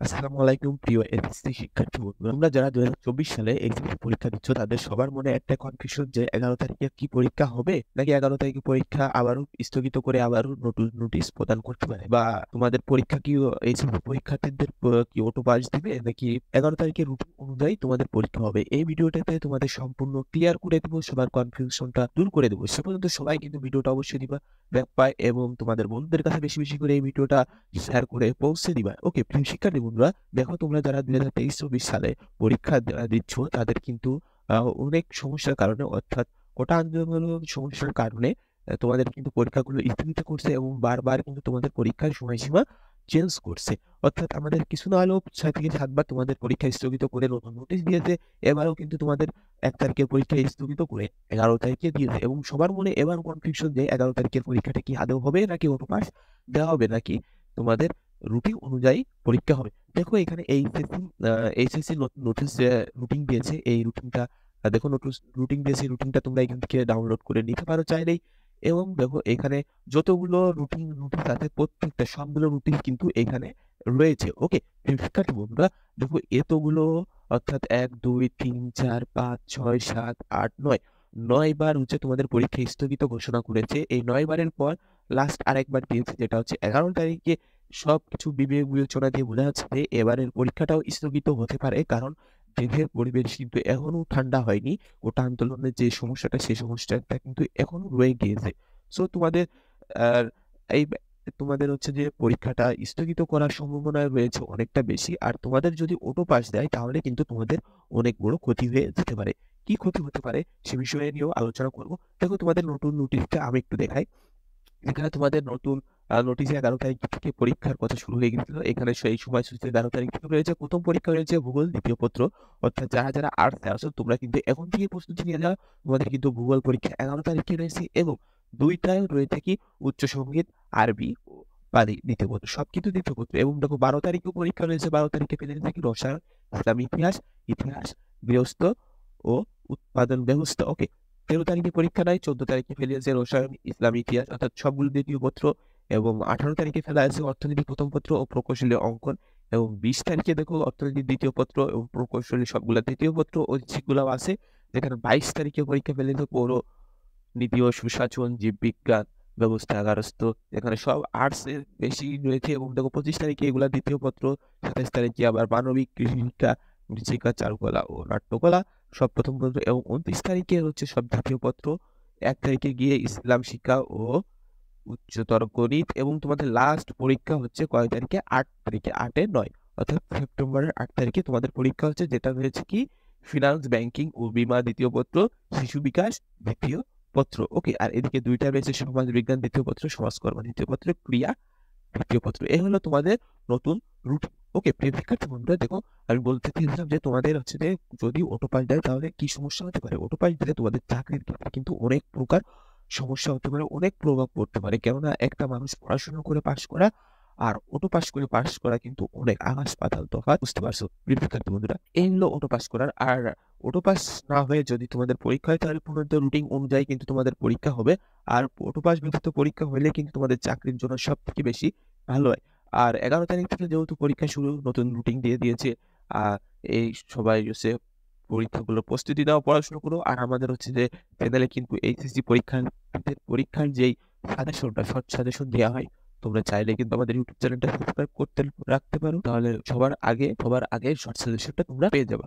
আসসালামু আলাইকুম প্রিয় এসএসসি শিক্ষার্থী বন্ধুরা। তোমরা যারা 2024 সালে এসএসসি পরীক্ষা দিচ্ছ তাদের সবার মনে একটা কনফিউশন যে 11 তারিখে কি পরীক্ষা হবে নাকি 11 তারিখে পরীক্ষা আবারও স্থগিত করে আবারও নতুন নোটিশ প্রদান করতে পারে, বা তোমাদের পরীক্ষা কি এইচএসসি পরীক্ষার্থীদের কি অটো পাস দিবে নাকি 11 তারিখের রুটিন অনুযায়ী তোমাদের পরীক্ষা হবে। এই ভিডিওটাতে তোমাদের সম্পূর্ণ ক্লিয়ার করে দেবো, সবার কনফিউশনটা দূর করে দেবো। সে পর্যন্ত সবাই কিন্তু ভিডিওটা অবশ্যই দিবা ব্যাক পায় এবং তোমাদের বন্ধুদের কাছে বেশি বেশি করে এই ভিডিওটা শেয়ার করে পৌঁছে দিবা। ওকে প্রিয় শিক্ষার্থী বন্ধুরা, দেখো তোমরা যারা 2023-24 সালে পরীক্ষা দিচ্ছ তাদের কিন্তু অনেক সমস্যার কারণে, অর্থাৎ কোটা আন্দোলন সমস্যার কারণে তোমাদের কিন্তু পরীক্ষাগুলো স্থগিত করছে এবং বারবার কিন্তু তোমাদের পরীক্ষার সময়সীমা চেঞ্জ করছে। অর্থাৎ আমাদের কিছু না হলেও 6 থেকে 7 বার তোমাদের পরীক্ষা স্থগিত করে নতুন নোটিশ দিয়েছে। এবারও কিন্তু তোমাদের 1 তারিখের পরীক্ষা স্থগিত করে 11 তারিখে দিয়েছে এবং সবার মনে এবার কনফিউশন যে 11 তারিখের পরীক্ষাটা কি আদৌ হবে নাকি অটো পাস দেওয়া হবে নাকি তোমাদের রুটিন অনুযায়ী পরীক্ষা হবে। দেখো এখানে এইচএসসি নোটিশ রুটিন দিয়েছে, এই রুটিনটা দেখো নোটিশ রুটিন দিয়েছে, রুটিনটা তোমরা এখান থেকে ডাউনলোড করে নিতে পারো চাইলেই। এবং দেখো এখানে যতগুলো রুটিন নোটিশ আছে প্রত্যেকটা সবগুলো রুটিন কিন্তু এখানে রয়েছে। ওকে শিক্ষার্থী বন্ধুরা, দেখো এতগুলো, অর্থাৎ 1 2 3 4 5 6 7 8 9 9 বার হচ্ছে তোমাদের পরীক্ষা স্থগিত ঘোষণা করেছে। এই 9 বারের পর লাস্ট আরেকবার দিয়েছে, যেটা হচ্ছে 11 তারিখে। সবকিছু বিবেচনা দিয়ে বোঝা যাচ্ছে যে এবারের পরীক্ষাটাও স্থগিত হতে পারে, কারণ দেশের পরিবেশ কিন্তু এখনো ঠান্ডা হয়নি। ওটা আন্দোলনের যে সমস্যাটা সেই সমস্যাটা কিন্তু এখনো রয়ে গিয়েছে। সো তোমাদের আর এই তোমাদের হচ্ছে যে পরীক্ষাটা স্থগিত করার সম্ভাবনা রয়েছে অনেকটা বেশি। আর তোমাদের যদি অটো পাস দেয় তাহলে কিন্তু তোমাদের অনেক বড় ক্ষতি হয়ে যেতে পারে। কি ক্ষতি হতে পারে সে বিষয়ে নিয়েও আলোচনা করব। দেখো তোমাদের নতুন নোটিশটা আমি একটু দেখাই। এখানে তোমাদের নতুন নোটিশে 11 তারিখ থেকে পরীক্ষার কথা শুরু হয়ে গেছিল। এখানে সেই সময়সূচিতে 11 তারিখ থেকে রয়েছে প্রথম পরীক্ষা, রয়েছে ভূগোল দ্বিতীয় পত্র। অর্থাৎ যারা আর্টসে আছো তোমরা কিন্তু এখন থেকে প্রস্তুতি নিয়ে যাও। তোমাদের কিন্তু ভূগোল পরীক্ষা 11 তারিখে রয়েছে এবং 2টায় রয়েছে কি উচ্চ সংগীত, আরবি ও বাণী দ্বিতীয় পত্র, সব কিন্তু দ্বিতীয় পত্র। এবং দেখো 12 তারিখেও পরীক্ষা রয়েছে। 12 তারিখে পেলে থাকি রসায়ন, ইসলাম ইতিহাস, ইতিহাস গৃহস্থ ও উৎপাদন ব্যবস্থা। ওকে 13 তারিখে পরীক্ষা নাই, 14 তারিখে ফেলিয়েছে রসায়ন, ইসলাম ইতিহাস অর্থাৎ সবগুলো দ্বিতীয় পত্র, এবং 18 তারিখে ফেলা আছে অর্থনীতি প্রথম পত্র ও প্রকৌশলী অঙ্কন, এবং 20 তারিখে দেখো অর্থনীতি দ্বিতীয় পত্র এবং প্রকৌশলী সবগুলা তৃতীয় পত্র ও যেগুলো আছে। যেখানে 22 তারিখে পরীক্ষা ফেলে পৌর নীতি ও সুশাসন, জীববিজ্ঞান, ব্যবস্থা, গার্হস্থ্য, এখানে সব আর্টস এর বেশি রয়েছে। এবং দেখো 25 তারিখে এগুলা দ্বিতীয় পত্র, 27 তারিখে আবার মানবিক, কৃষি শিক্ষা, মৃত্তিকা, চারুকলা ও নাট্যকলা সব প্রথম পত্র, এবং 29 তারিখে হচ্ছে সব দ্বিতীয় পত্র। 1 তারিখে গিয়ে ইসলাম শিক্ষা ও উচ্চতর গণিত। এবং তোমাদের লাস্ট পরীক্ষা হচ্ছে কয় তারিখে? 8 তারিখে, 8-9 অর্থাৎ সেপ্টেম্বরের 8 তারিখে তোমাদের পরীক্ষা হচ্ছে, যেটা হয়েছে কি ফিনান্স, ব্যাংকিং ও বীমা দ্বিতীয় পত্র, শিশু বিকাশ দ্বিতীয় পত্র। ওকে, আর এদিকে 2টা রয়েছে সমাজ বিজ্ঞান দ্বিতীয় পত্র, সমাজকর্ম দ্বিতীয় পত্র, ক্রিয়া দ্বিতীয় পত্র। এই হলো তোমাদের নতুন রুটিন। ওকে প্রিয় শিক্ষার্থী বন্ধুরা, দেখো আমি বলতে চাইছিলাম যে তোমাদের হচ্ছে যে যদি অটো পাস দেয় তাহলে কি সমস্যা হতে পারে। অটো পাস দিলে তোমাদের চাকরির ক্ষেত্রে কিন্তু অনেক প্রকার সমস্যা হতে পারে, অনেক প্রভাব পড়তে পারে। কেননা একটা মানুষ পড়াশোনা করে পাস করা আর অটো পাস করে পাস করা কিন্তু অনেক আকাশ পাতাল তফাৎ, বুঝতে পারছো প্রিয় শিক্ষার্থী বন্ধুরা। এই হলো অটো পাস করার। আর অটো পাস না হয়ে যদি তোমাদের পরীক্ষা হয় তাহলে পুনরায় রুটিন অনুযায়ী কিন্তু তোমাদের পরীক্ষা হবে। আর অটো পাস ব্যতীত পরীক্ষা হলে কিন্তু তোমাদের চাকরির জন্য সব থেকে বেশি ভালো হয়। আর 11 তারিখ থেকে যেহেতু পরীক্ষা শুরু, নতুন রুটিন দিয়ে দিয়েছে। আর এই সবাই হচ্ছে পরীক্ষাগুলো প্রস্তুতি নাও, পড়াশোনা করো। আর আমাদের হচ্ছে যে চ্যানেলে কিন্তু এইচএসসি পরীক্ষার যেই সাজেশনটা, শর্ট সাজেশন দেওয়া হয়, তোমরা চাইলে কিন্তু আমাদের ইউটিউব চ্যানেলটা সাবস্ক্রাইব করতে রাখতে পারো, তাহলে সবার আগে শর্ট সাজেশনটা তোমরা পেয়ে যাবে।